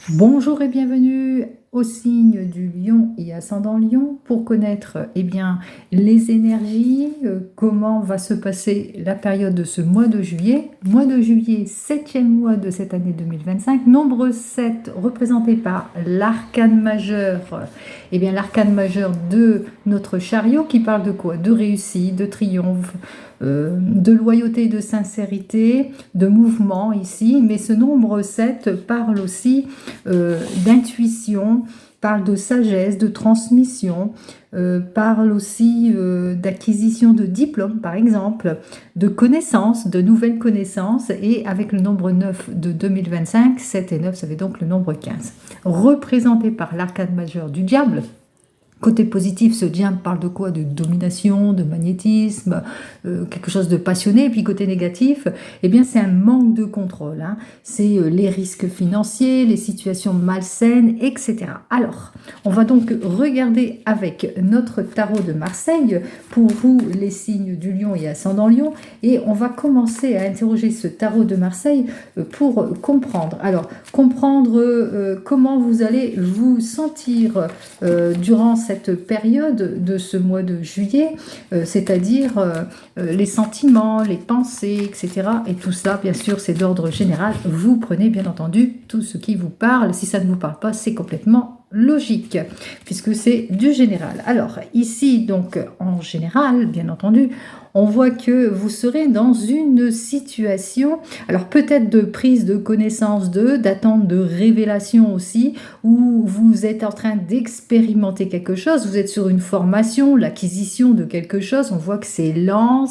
Bonjour et bienvenue au signe du lion et ascendant lion pour connaître les énergies, comment va se passer la période de ce mois de juillet. Mois de juillet, 7e mois de cette année 2025, nombre 7 représenté par l'arcane majeur. L'arcane majeur de notre chariot qui parle de quoi? De réussite, de triomphe, de loyauté, de sincérité, de mouvement ici, mais ce nombre 7 parle aussi d'intuition, parle de sagesse, de transmission, parle aussi d'acquisition de diplômes, par exemple, de connaissances, de nouvelles connaissances, et avec le nombre 9 de 2025, 7 et 9, ça fait donc le nombre 15. Représenté par l'arcane majeur du diable. Côté positif, ce diable parle de quoi? De domination, de magnétisme, quelque chose de passionné. Et puis côté négatif, c'est un manque de contrôle. C'est les risques financiers, les situations malsaines, etc. Alors, on va donc regarder avec notre tarot de Marseille, pour vous les signes du lion et ascendant lion, et on va commencer à interroger ce tarot de Marseille pour comprendre. Alors, comprendre comment vous allez vous sentir durant cette période de ce mois de juillet, c'est-à-dire les sentiments, les pensées, etc. Et tout ça, bien sûr, c'est d'ordre général. Vous prenez bien entendu tout ce qui vous parle. Si ça ne vous parle pas, c'est complètement logique, puisque c'est du général. Alors, ici, donc, en général, bien entendu, on voit que vous serez dans une situation, alors peut-être de prise de connaissance d'attente de révélation aussi, où vous êtes en train d'expérimenter quelque chose, vous êtes sur une formation, l'acquisition de quelque chose, on voit que c'est lent,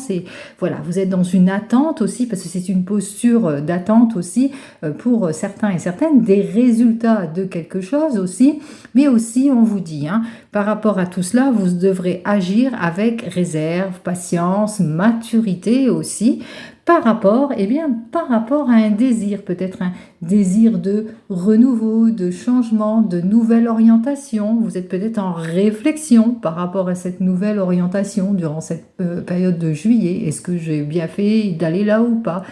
voilà, vous êtes dans une attente aussi, parce que c'est une posture d'attente aussi pour certains et certaines, des résultats de quelque chose aussi, mais aussi on vous dit, par rapport à tout cela, vous devrez agir avec réserve, patience, maturité aussi, par rapport à un désir, peut-être un désir de renouveau, de changement, de nouvelle orientation. Vous êtes peut-être en réflexion par rapport à cette nouvelle orientation durant cette période de juillet. Est-ce que j'ai bien fait d'aller là ou pas?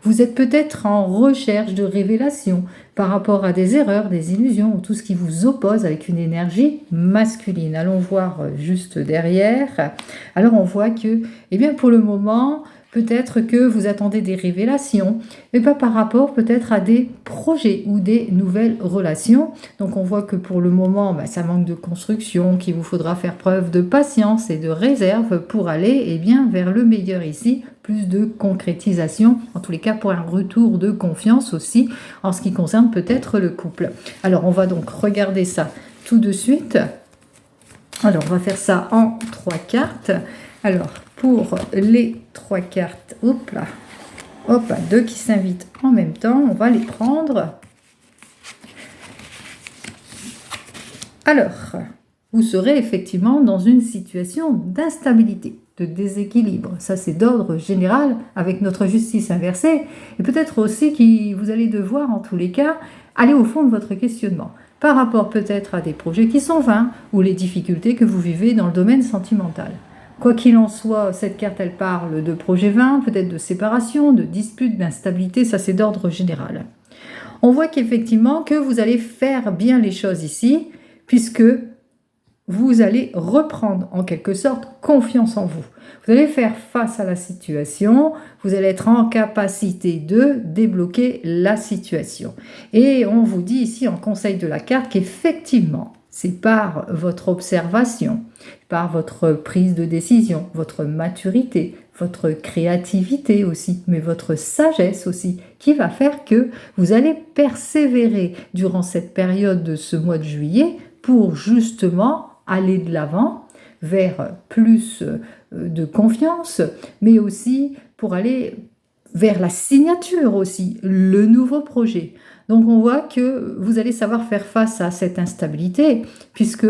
Vous êtes peut-être en recherche de révélation par rapport à des erreurs, des illusions ou tout ce qui vous oppose avec une énergie masculine. Allons voir juste derrière. Alors on voit que, pour le moment, peut-être que vous attendez des révélations, mais pas par rapport peut-être à des projets ou des nouvelles relations. Donc on voit que pour le moment, ça manque de construction, qu'il vous faudra faire preuve de patience et de réserve pour aller vers le meilleur ici, plus de concrétisation, en tous les cas pour un retour de confiance aussi, en ce qui concerne peut-être le couple. Alors on va donc regarder ça tout de suite. Alors on va faire ça en 3 cartes. Alors pour les 3 cartes, hop, 2 qui s'invitent en même temps, on va les prendre. Alors, vous serez effectivement dans une situation d'instabilité, de déséquilibre. Ça, c'est d'ordre général avec notre justice inversée. Et peut-être aussi que vous allez devoir, en tous les cas, aller au fond de votre questionnement, par rapport peut-être à des projets qui sont vains ou les difficultés que vous vivez dans le domaine sentimental. Quoi qu'il en soit, cette carte, elle parle de projets vains, peut-être de séparation, de disputes, d'instabilité, ça c'est d'ordre général. On voit qu'effectivement, que vous allez faire bien les choses ici, puisque vous allez reprendre en quelque sorte confiance en vous. Vous allez faire face à la situation, vous allez être en capacité de débloquer la situation. Et on vous dit ici en conseil de la carte qu'effectivement, c'est par votre observation, par votre prise de décision, votre maturité, votre créativité aussi, mais votre sagesse aussi, qui va faire que vous allez persévérer durant cette période de ce mois de juillet pour justement aller de l'avant vers plus de confiance, mais aussi pour aller vers la signature aussi, le nouveau projet. Donc on voit que vous allez savoir faire face à cette instabilité, puisque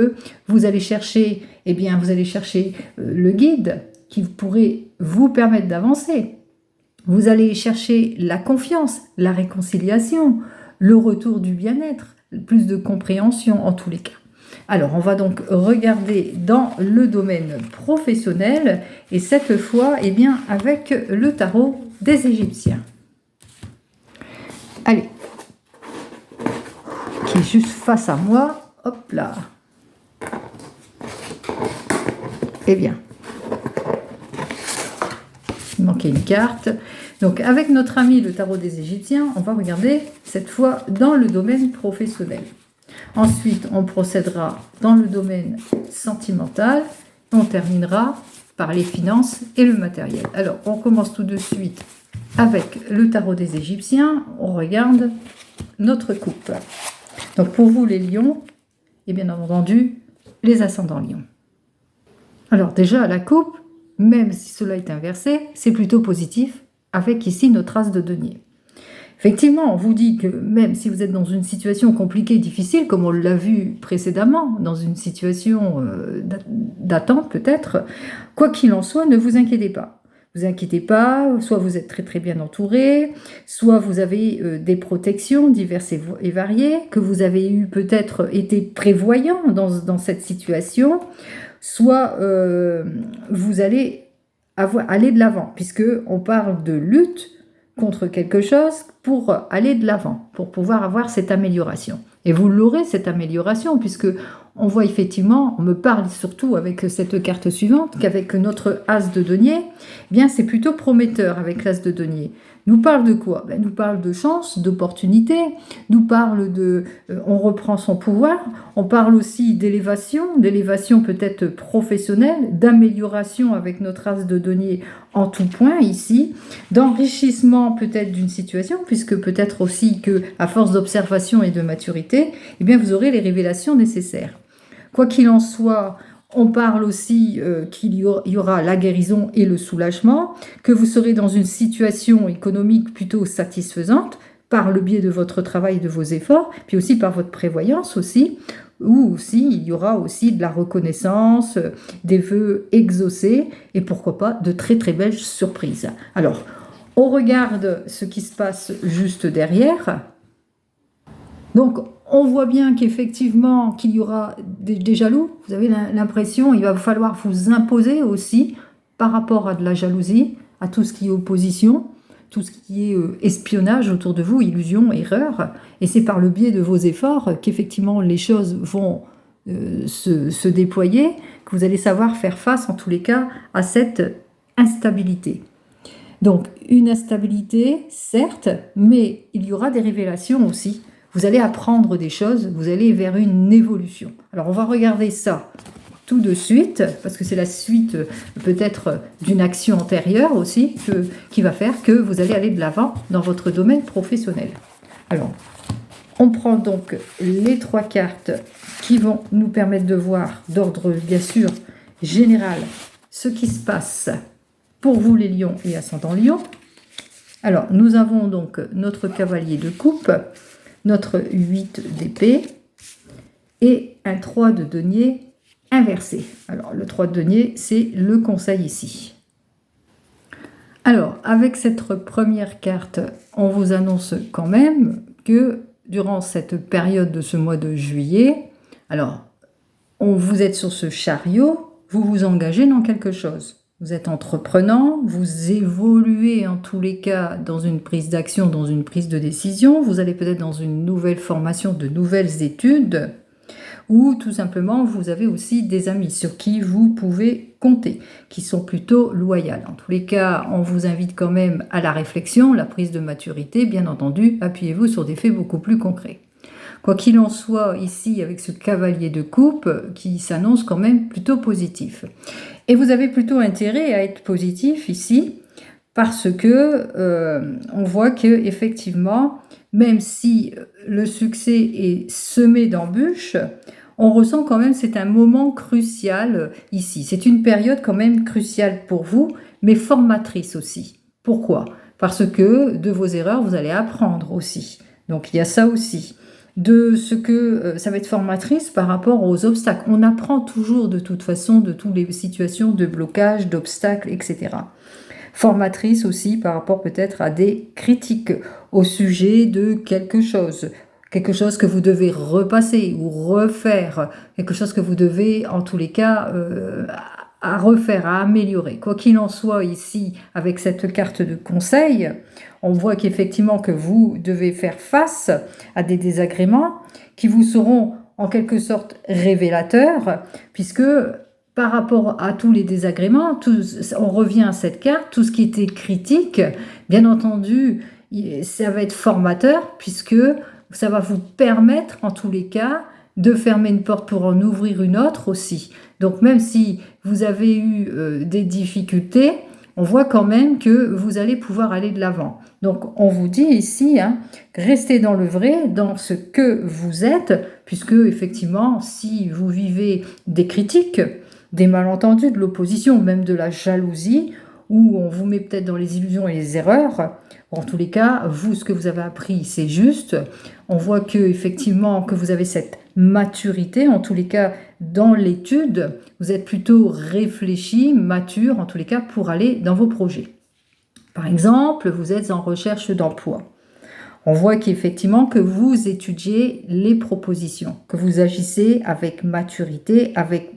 vous allez chercher, le guide qui pourrait vous permettre d'avancer. Vous allez chercher la confiance, la réconciliation, le retour du bien-être, plus de compréhension en tous les cas. Alors, on va donc regarder dans le domaine professionnel, et cette fois, avec le tarot des Égyptiens. Allez, qui est juste face à moi. Hop là. Eh bien, il manquait une carte. Donc, avec notre ami le tarot des Égyptiens, on va regarder cette fois dans le domaine professionnel. Ensuite, on procédera dans le domaine sentimental. On terminera par les finances et le matériel. Alors, on commence tout de suite avec le tarot des Égyptiens. On regarde notre coupe. Donc, pour vous, les lions, et bien entendu, les ascendants lions. Alors, déjà, la coupe, même si cela est inversé, c'est plutôt positif, avec ici notre as de denier. Effectivement, on vous dit que même si vous êtes dans une situation compliquée, difficile, comme on l'a vu précédemment, dans une situation d'attente peut-être, quoi qu'il en soit, ne vous inquiétez pas. Vous inquiétez pas, soit vous êtes très très bien entouré, soit vous avez des protections diverses et variées, que vous avez eu peut-être été prévoyant dans cette situation, soit vous allez aller de l'avant, puisque on parle de lutte contre quelque chose pour aller de l'avant, pour pouvoir avoir cette amélioration. Et vous l'aurez, cette amélioration, puisque on voit effectivement, on me parle surtout avec cette carte suivante, qu'avec notre as de denier, eh bien c'est plutôt prometteur avec l'as de denier. Nous parle de quoi? Nous parle de chance, d'opportunité, nous parle de on reprend son pouvoir, on parle aussi d'élévation peut-être professionnelle, d'amélioration avec notre as de denier en tout point ici, d'enrichissement peut-être d'une situation, puisque peut-être aussi que à force d'observation et de maturité, eh bien vous aurez les révélations nécessaires. Quoi qu'il en soit, on parle aussi qu'il y aura la guérison et le soulagement, que vous serez dans une situation économique plutôt satisfaisante par le biais de votre travail et de vos efforts, puis aussi par votre prévoyance aussi, ou aussi il y aura aussi de la reconnaissance, des vœux exaucés et pourquoi pas de très très belles surprises. Alors, on regarde ce qui se passe juste derrière. Donc, on voit bien qu'effectivement, qu'il y aura des jaloux. Vous avez l'impression, il va falloir vous imposer aussi par rapport à de la jalousie, à tout ce qui est opposition, tout ce qui est espionnage autour de vous, illusion, erreur. Et c'est par le biais de vos efforts qu'effectivement les choses vont se déployer, que vous allez savoir faire face en tous les cas à cette instabilité. Donc, une instabilité, certes, mais il y aura des révélations aussi. Vous allez apprendre des choses, vous allez vers une évolution. Alors, on va regarder ça tout de suite, parce que c'est la suite peut-être d'une action antérieure aussi, qui va faire que vous allez aller de l'avant dans votre domaine professionnel. Alors, on prend donc les 3 cartes qui vont nous permettre de voir d'ordre, bien sûr, général, ce qui se passe pour vous les lions et ascendants lions. Alors, nous avons donc notre cavalier de coupe, notre 8 d'épée et un 3 de denier inversé. Alors, le 3 de denier, c'est le conseil ici. Alors, avec cette première carte, on vous annonce quand même que durant cette période de ce mois de juillet, alors, vous êtes sur ce chariot, vous vous engagez dans quelque chose. Vous êtes entreprenant, vous évoluez en tous les cas dans une prise d'action, dans une prise de décision, vous allez peut-être dans une nouvelle formation, de nouvelles études, ou tout simplement vous avez aussi des amis sur qui vous pouvez compter, qui sont plutôt loyaux. En tous les cas, on vous invite quand même à la réflexion, la prise de maturité, bien entendu, appuyez-vous sur des faits beaucoup plus concrets. Quoi qu'il en soit, ici, avec ce cavalier de coupe qui s'annonce quand même plutôt positif. Et vous avez plutôt intérêt à être positif ici, parce que on voit que effectivement, même si le succès est semé d'embûches, on ressent quand même c'est un moment crucial ici. C'est une période quand même cruciale pour vous, mais formatrice aussi. Pourquoi? Parce que de vos erreurs, vous allez apprendre aussi. Donc il y a ça aussi. De ce que ça va être formatrice par rapport aux obstacles. On apprend toujours de toute façon de toutes les situations de blocage, d'obstacles, etc. Formatrice aussi par rapport peut-être à des critiques au sujet de quelque chose que vous devez repasser ou refaire, quelque chose que vous devez en tous les cas à refaire, à améliorer. Quoi qu'il en soit, ici, avec cette carte de conseil, on voit qu'effectivement que vous devez faire face à des désagréments qui vous seront en quelque sorte révélateurs, puisque par rapport à tous les désagréments, on revient à cette carte, tout ce qui était critique, bien entendu, ça va être formateur, puisque ça va vous permettre, en tous les cas, de fermer une porte pour en ouvrir une autre aussi. Donc même si vous avez eu des difficultés, on voit quand même que vous allez pouvoir aller de l'avant. Donc on vous dit ici, restez dans le vrai, dans ce que vous êtes, puisque effectivement, si vous vivez des critiques, des malentendus, de l'opposition, même de la jalousie, où on vous met peut-être dans les illusions et les erreurs, en tous les cas, vous, ce que vous avez appris, c'est juste. On voit que effectivement que vous avez cette maturité, en tous les cas, dans l'étude, vous êtes plutôt réfléchi, mature, en tous les cas, pour aller dans vos projets. Par exemple, vous êtes en recherche d'emploi. On voit qu'effectivement que vous étudiez les propositions, que vous agissez avec maturité, avec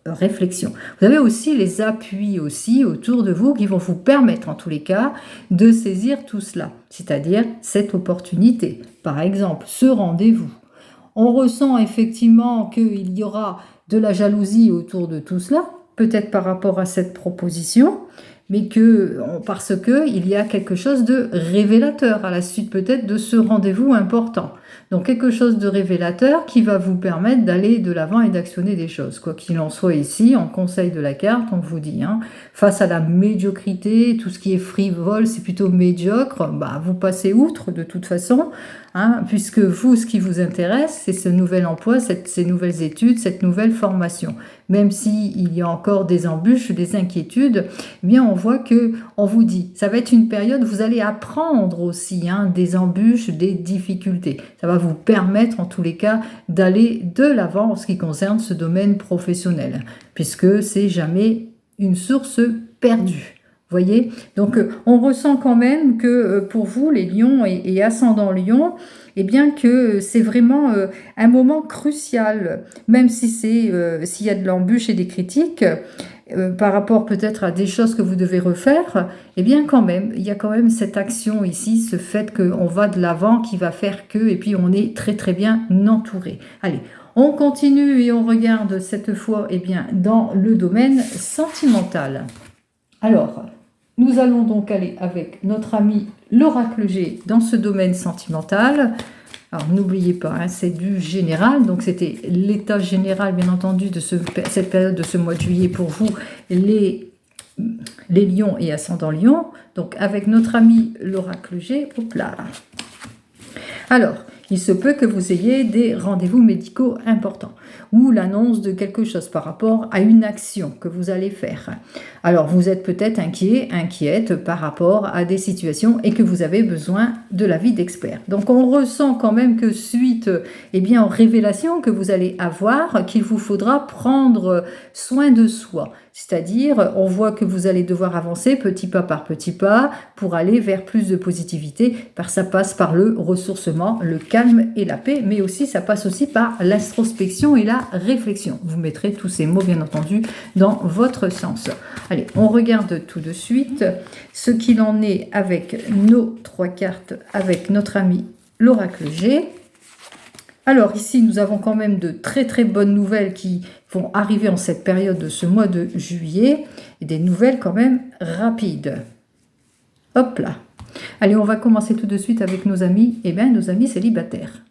réflexion. Vous avez aussi les appuis aussi autour de vous qui vont vous permettre en tous les cas de saisir tout cela, c'est-à-dire cette opportunité. Par exemple, ce rendez-vous. On ressent effectivement qu'il y aura de la jalousie autour de tout cela, peut-être par rapport à cette proposition, mais parce qu'il y a quelque chose de révélateur à la suite peut-être de ce rendez-vous important. Donc quelque chose de révélateur qui va vous permettre d'aller de l'avant et d'actionner des choses. Quoi qu'il en soit ici, en conseil de la carte, on vous dit, face à la médiocrité, tout ce qui est frivole, c'est plutôt médiocre, vous passez outre de toute façon, puisque vous, ce qui vous intéresse, c'est ce nouvel emploi, ces nouvelles études, cette nouvelle formation. Même s'il y a encore des embûches, des inquiétudes, eh bien on voit qu'on vous dit, ça va être une période où vous allez apprendre aussi des embûches, des difficultés. Ça va vous permettre en tous les cas d'aller de l'avant en ce qui concerne ce domaine professionnel, puisque c'est jamais une source perdue. Voyez, donc on ressent quand même que pour vous, les lions et ascendant lion, eh bien que c'est vraiment un moment crucial, même si s'il y a de l'embûche et des critiques, par rapport peut-être à des choses que vous devez refaire, eh bien quand même, il y a quand même cette action ici, ce fait qu'on va de l'avant qui va faire que, et puis on est très très bien entouré. Allez, on continue et on regarde cette fois dans le domaine sentimental. Alors, nous allons donc aller avec notre ami l'oracle G dans ce domaine sentimental. Alors, n'oubliez pas, c'est du général, donc c'était l'état général, bien entendu, de cette période de ce mois de juillet pour vous, les lions et ascendants lions. Donc, avec notre ami l'oracle G, hop là. Alors, il se peut que vous ayez des rendez-vous médicaux importants ou l'annonce de quelque chose par rapport à une action que vous allez faire. Alors, vous êtes peut-être inquiète par rapport à des situations et que vous avez besoin de l'avis d'experts. Donc, on ressent quand même que suite aux révélations que vous allez avoir, qu'il vous faudra prendre soin de soi. C'est-à-dire, on voit que vous allez devoir avancer petit pas par petit pas pour aller vers plus de positivité. Ça passe par le ressourcement, le calme et la paix, mais aussi ça passe aussi par l'introspection et la réflexion. Vous mettrez tous ces mots, bien entendu, dans votre sens. Allez, on regarde tout de suite ce qu'il en est avec nos 3 cartes, avec notre ami l'oracle G. Alors ici, nous avons quand même de très très bonnes nouvelles qui vont arriver en cette période de ce mois de juillet, et des nouvelles quand même rapides. Hop là. Allez, on va commencer tout de suite avec nos amis célibataires.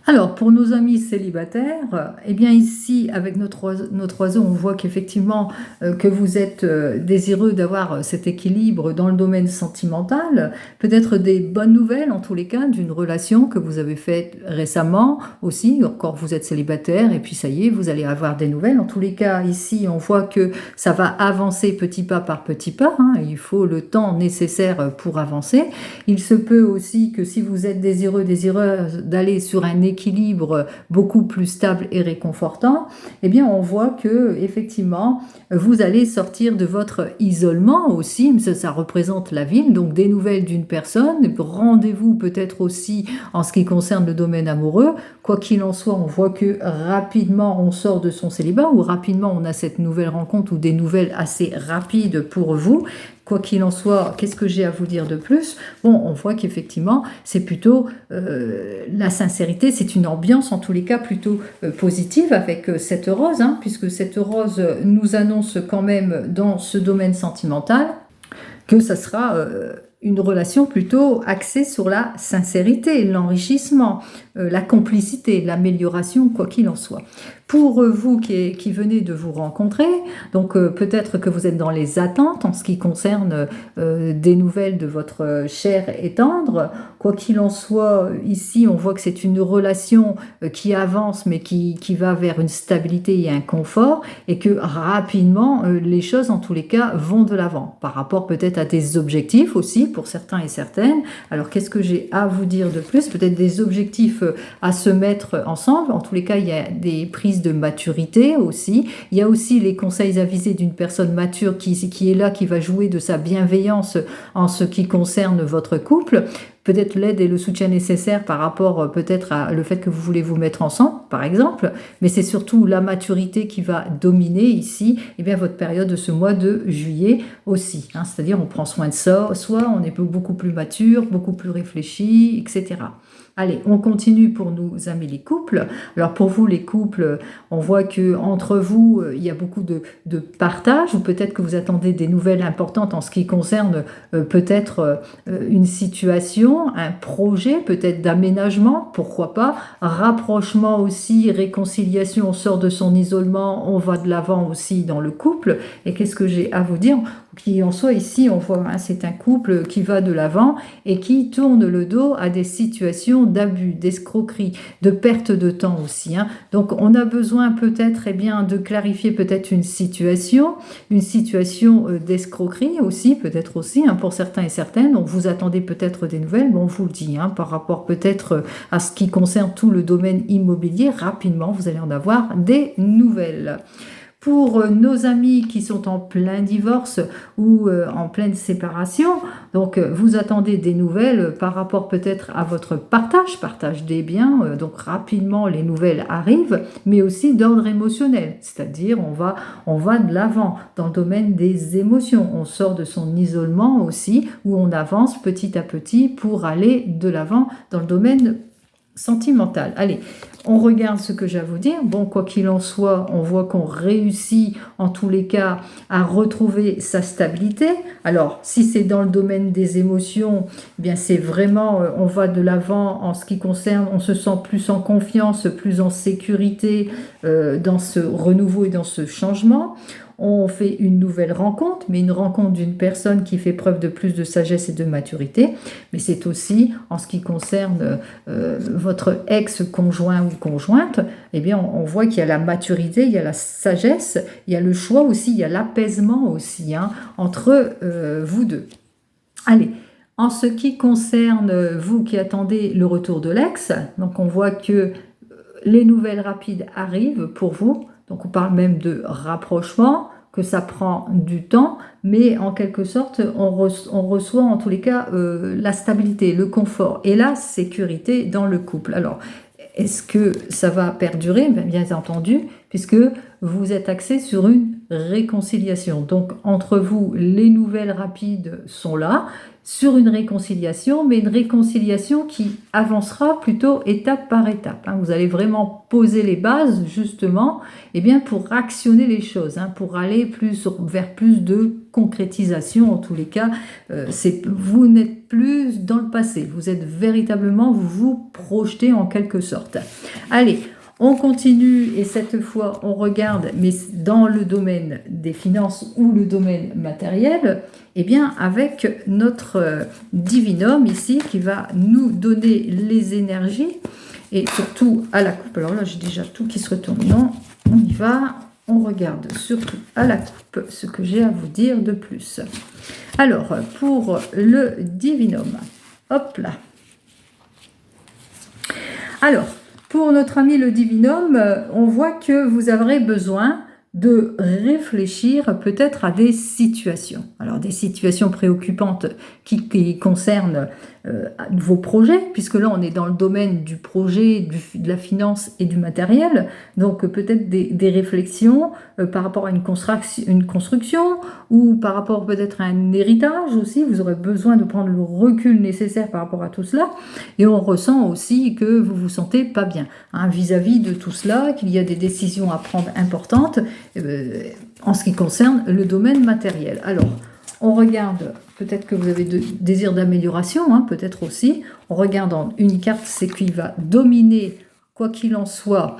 Alors, pour nos amis célibataires, ici, avec notre oiseau, on voit qu'effectivement, que vous êtes désireux d'avoir cet équilibre dans le domaine sentimental, peut-être des bonnes nouvelles, en tous les cas, d'une relation que vous avez faite récemment aussi, encore vous êtes célibataire, et puis ça y est, vous allez avoir des nouvelles. En tous les cas, ici, on voit que ça va avancer petit pas par petit pas, il faut le temps nécessaire pour avancer. Il se peut aussi que si vous êtes désireux d'aller sur un équilibre, équilibre beaucoup plus stable et réconfortant, eh bien on voit que effectivement vous allez sortir de votre isolement aussi, ça représente la ville, donc des nouvelles d'une personne, rendez-vous peut-être aussi en ce qui concerne le domaine amoureux. Quoi qu'il en soit, on voit que rapidement on sort de son célibat ou rapidement on a cette nouvelle rencontre ou des nouvelles assez rapides pour vous. Quoi qu'il en soit, qu'est-ce que j'ai à vous dire de plus? Bon, on voit qu'effectivement, c'est plutôt la sincérité, c'est une ambiance en tous les cas plutôt positive avec cette rose, hein, puisque cette rose nous annonce quand même dans ce domaine sentimental que ça sera une relation plutôt axée sur la sincérité, l'enrichissement, la complicité, l'amélioration, quoi qu'il en soit. Pour vous qui venez de vous rencontrer, donc peut-être que vous êtes dans les attentes en ce qui concerne des nouvelles de votre cher et tendre. Quoi qu'il en soit, ici on voit que c'est une relation qui avance mais qui va vers une stabilité et un confort et que rapidement les choses en tous les cas vont de l'avant par rapport peut-être à des objectifs aussi pour certains et certaines. Alors qu'est-ce que j'ai à vous dire de plus? Peut-être des objectifs à se mettre ensemble. En tous les cas, il y a des prises de maturité aussi. Il y a aussi les conseils avisés d'une personne mature qui est là, qui va jouer de sa bienveillance en ce qui concerne votre couple. Peut-être l'aide et le soutien nécessaire par rapport peut-être à le fait que vous voulez vous mettre ensemble, par exemple, mais c'est surtout la maturité qui va dominer ici, et bien votre période de ce mois de juillet aussi, hein, c'est-à-dire on prend soin de soi, on est beaucoup plus mature, beaucoup plus réfléchi, etc. Allez, on continue pour nos amis les couples. Alors pour vous les couples, on voit que entre vous, il y a beaucoup de partage, ou peut-être que vous attendez des nouvelles importantes en ce qui concerne peut-être une situation, un projet, peut-être d'aménagement, pourquoi pas, rapprochement aussi, réconciliation, on sort de son isolement, on va de l'avant aussi dans le couple. Et qu'est-ce que j'ai à vous dire? Qui en soit ici, on voit, hein, c'est un couple qui va de l'avant et qui tourne le dos à des situations d'abus, d'escroquerie, de perte de temps aussi, hein. Donc on a besoin peut-être de clarifier peut-être une situation d'escroquerie aussi, peut-être aussi, hein, pour certains et certaines. Donc vous attendez peut-être des nouvelles, bon, on vous le dit, hein, par rapport peut-être à ce qui concerne tout le domaine immobilier, rapidement vous allez en avoir des nouvelles. Pour nos amis qui sont en plein divorce ou en pleine séparation, donc vous attendez des nouvelles par rapport peut-être à votre partage des biens, donc rapidement les nouvelles arrivent, mais aussi d'ordre émotionnel, c'est-à-dire on va de l'avant dans le domaine des émotions, on sort de son isolement aussi, où on avance petit à petit pour aller de l'avant dans le domaine sentimental. Allez, on regarde ce que j'ai à vous dire. Bon, quoi qu'il en soit, on voit qu'on réussit en tous les cas à retrouver sa stabilité. Alors, si c'est dans le domaine des émotions, eh bien c'est vraiment, on va de l'avant en ce qui concerne, on se sent plus en confiance, plus en sécurité dans ce renouveau et dans ce changement. On fait une nouvelle rencontre, mais une rencontre d'une personne qui fait preuve de plus de sagesse et de maturité. Mais c'est aussi, en ce qui concerne votre ex-conjoint ou conjointe, eh bien, on voit qu'il y a la maturité, il y a la sagesse, il y a le choix aussi, il y a l'apaisement aussi, hein, entre vous deux. Allez, en ce qui concerne vous qui attendez le retour de l'ex, donc on voit que les nouvelles rapides arrivent pour vous. Donc on parle même de rapprochement, que ça prend du temps, mais en quelque sorte, on reçoit en tous les cas la stabilité, le confort et la sécurité dans le couple. Alors, est-ce que ça va perdurer? Bien entendu, puisque vous êtes axé sur une réconciliation. Donc, entre vous, les nouvelles rapides sont là, sur une réconciliation, mais une réconciliation qui avancera plutôt étape par étape. Vous allez vraiment poser les bases, justement, pour actionner les choses, pour aller vers plus de concrétisation. En tous les cas, vous n'êtes plus dans le passé, vous êtes véritablement, vous vous projetez en quelque sorte. Allez, on continue et cette fois on regarde, mais dans le domaine des finances ou le domaine matériel, avec notre divinum ici qui va nous donner les énergies et surtout à la coupe. Alors là j'ai déjà tout qui se retourne, non, on y va, on regarde surtout à la coupe ce que j'ai à vous dire de plus. Alors pour le divinum, hop là. Alors, pour notre ami le divinum, on voit que vous aurez besoin de réfléchir peut-être à des situations. Alors des situations préoccupantes qui concernent vos projets, puisque là on est dans le domaine du projet, de la finance et du matériel, donc peut-être des réflexions par rapport à une construction ou par rapport peut-être à un héritage aussi, vous aurez besoin de prendre le recul nécessaire par rapport à tout cela, et on ressent aussi que vous vous sentez pas bien vis-à-vis de tout cela, qu'il y a des décisions à prendre importantes en ce qui concerne le domaine matériel. Alors, on regarde, peut-être que vous avez des désirs d'amélioration, peut-être aussi. On regarde en une carte, c'est qui va dominer, quoi qu'il en soit,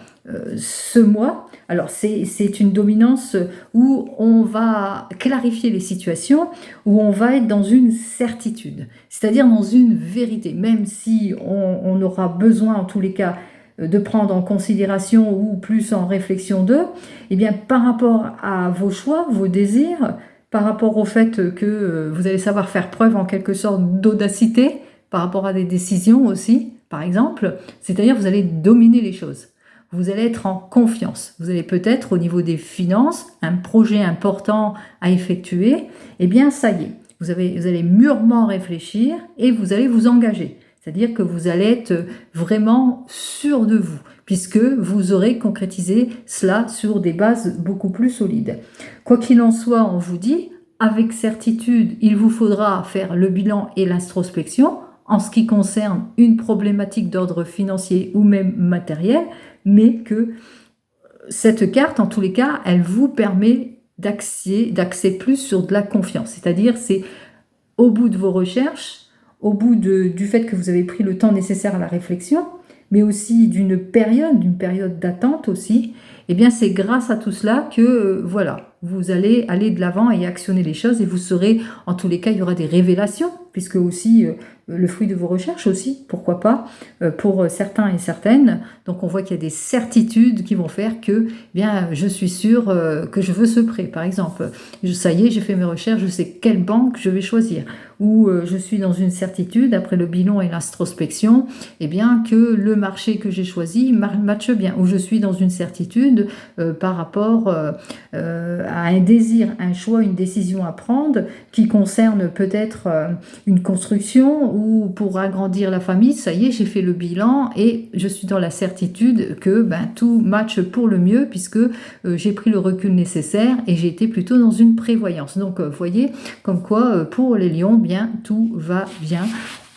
ce mois. Alors, c'est une dominance où on va clarifier les situations, où on va être dans une certitude, c'est-à-dire dans une vérité, même si on aura besoin, en tous les cas, de prendre en considération ou plus en réflexion d'eux, eh bien, par rapport à vos choix, vos désirs, par rapport au fait que vous allez savoir faire preuve en quelque sorte d'audacité, par rapport à des décisions aussi, par exemple, c'est-à-dire vous allez dominer les choses. Vous allez être en confiance. Vous allez peut-être, au niveau des finances, un projet important à effectuer, eh bien, ça y est, vous allez mûrement réfléchir et vous allez vous engager. C'est-à-dire que vous allez être vraiment sûr de vous, puisque vous aurez concrétisé cela sur des bases beaucoup plus solides. Quoi qu'il en soit, on vous dit, avec certitude, il vous faudra faire le bilan et l'introspection en ce qui concerne une problématique d'ordre financier ou même matériel, mais que cette carte, en tous les cas, elle vous permet d'axer plus sur de la confiance. C'est-à-dire, c'est au bout de vos recherches, au bout du fait que vous avez pris le temps nécessaire à la réflexion, mais aussi d'une période d'attente aussi, eh bien c'est grâce à tout cela que voilà, vous allez aller de l'avant et actionner les choses, et vous serez, en tous les cas, il y aura des révélations, puisque aussi le fruit de vos recherches aussi, pourquoi pas, pour certains et certaines. Donc on voit qu'il y a des certitudes qui vont faire que, eh bien, je suis sûre que je veux ce prêt, par exemple. Ça y est, j'ai fait mes recherches, je sais quelle banque je vais choisir. Ou je suis dans une certitude, après le bilan et l'introspection, eh bien, que le marché que j'ai choisi matche bien. Ou je suis dans une certitude par rapport à un désir, un choix, une décision à prendre qui concerne peut-être une construction ou pour agrandir la famille. Ça y est, j'ai fait le bilan et je suis dans la certitude que tout matche pour le mieux, puisque j'ai pris le recul nécessaire et j'ai été plutôt dans une prévoyance. Donc, vous voyez, comme quoi, pour les lions, bien, tout va bien.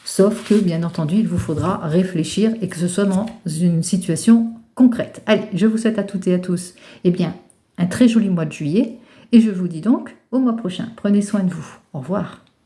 Sauf que, bien entendu, il vous faudra réfléchir et que ce soit dans une situation concrète. Allez, je vous souhaite à toutes et à tous, eh bien, un très joli mois de juillet, et je vous dis donc au mois prochain. Prenez soin de vous. Au revoir.